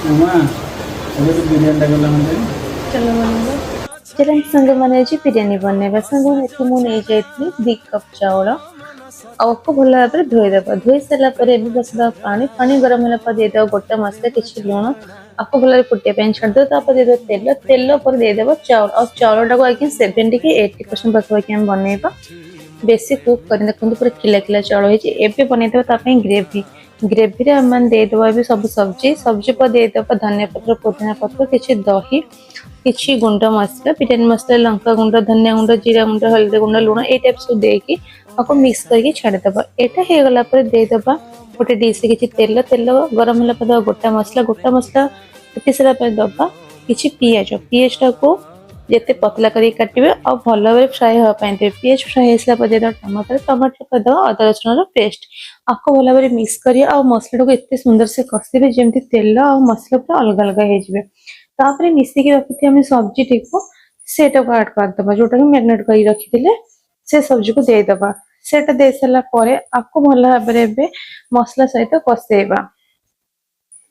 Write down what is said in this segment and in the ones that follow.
उमा ଏବେ ତ ବିରିୟାନୀଟା ଗଲା ମୋତେ चलो बनेगा चलो संग मैंने जी बिरियानी बनेगा संग एथि मु नहीं जाइथि 2 कप चावल आपको भल भाव में धोईदेव धोई सारा बसदा पानी पानी गरम होला पर देदेव गोटे मसला किसी लुण आपको भल फुटे छाड़ देदेव तेल तेल पर देदेव चाउल और चाउल टाक आज 70 कि 80% पाखापाखि आम बनइबा बेसी कुक कर देखते पूरा खिला खिला चाउल होती बनईदेव ग्रेवी ग्रेवी रे हम देदेव भी सब सब्जी सब्जी पर देदेव धनिया पत्र पुदीना पत्र किसी दही किसी गुंड मसला बिरियानी मसला लंका गुंड धनिया गुंड जीरा गुंड हल्दी गुंड लुण ये टाइप सब देकी आपको मिक्स करके छाड़देव यहाँ हो गला देदेव गोटे डिश किसी तेल तेल गरम होला पर गोटा मसला फुटी सारा दबा किसी पिज पिज टाक जिते पतला कर काटे और भल भाव फ्राए हाँपाई देवे पिज फ्राए होगा टमाटर टमाटर कर दवा अदा रसुण पेस्ट आपको भल भाव मिक्स कर मसला को एत सुंदर से कषिबे जमी तेल और मसला पूरा अलग अलग हो मिसिकी रखी आम सब्जी टी को सेटा को ऐड करदे जोटा कि मैरिनेट कर रखी से सब्जी को देदेव सेटा दे सारा आपको भल भाव मसला सहित कषेबा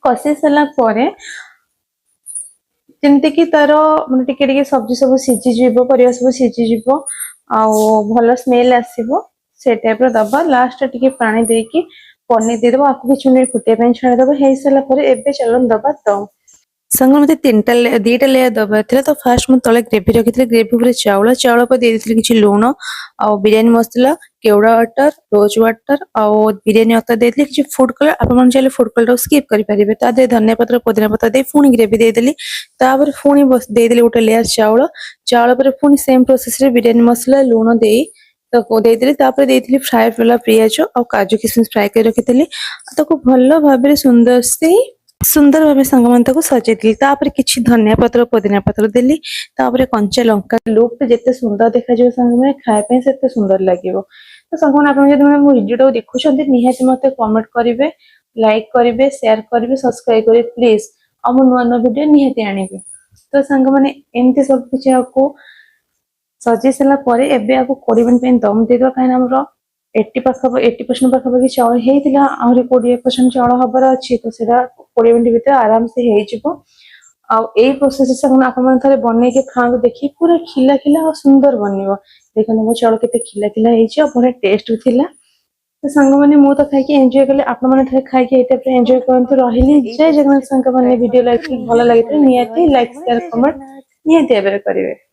कषि सारा जमती कि तार मैं टिके सब्जी सब सीझीज पर सब सीझीज भल स्मेल आसो से टाइप दबा लास्ट टिके पानी देकी पनीर देदेव आपको किसी मिनट फुटे छाड़देव हो सारा एवं चलो दबा दम संग मत 2टा लेयर दबार था तो फास्ट मुझे तले ग्रेवी रखी थी ग्रेवी पूरे चाउल चाउल पर दे किसी लुण आ बिरियानी मसला केवड़ा वाटर रोज वाटर और बिरियानी अतर दे किसी फूड कलर आप चाहिए फूड कलर स्किप करेंगे धनिया पत्र पुदीना पत्र दे पुणी ग्रेवी देदेली पुणी देदेली गोटे लेयर चाउल चाउल पर पुणी सेम प्रोसेस रे बिरियानी मसला लुण दे तो देदेली फ्राए वाला पियाज और काजू किशमिश फ्राए कर रखी भल भाव सुंदर से सुंदर भाव सांग मान सजेदी किसी धनिया पत्र पुदीना पत्र देली कंचा लंका लुक जिते सुंदर देखा सांग मैंने खायापी से सुंदर लगे तो सांग मैंने मो भिडियो देखुं निहाती मत कमेंट करेंगे लाइक करेंगे शेयर करेंगे सब्सक्राइब करेंगे प्लीज और मो नुआ नुआ भिडियो निहाती आनिबे तो सांग मैंने एमती सब किसी आपको सजे सारापर एवं आपको 20 मिनट दम देदेव कहीं 80% पाखापाखि चाउल होता आहरी 20% चाउल हबार अच्छी तो 20 मिनट भर आराम से हो प्रोसेस आप बनई के खाँच देखिए पूरा खिला खिला और सुंदर बन देखते मो चाउल के खिला खिला हो बढ़िया टेस्ट भी था तो सांग मैंने मु तो खाई एंजॉय कले आप खाई एंजॉय करते रही जय जगन्नाथ सांग मैंने वीडियो लाइक भल लगे निहाती लाइक शेयर कमेंट निहाती करेंगे।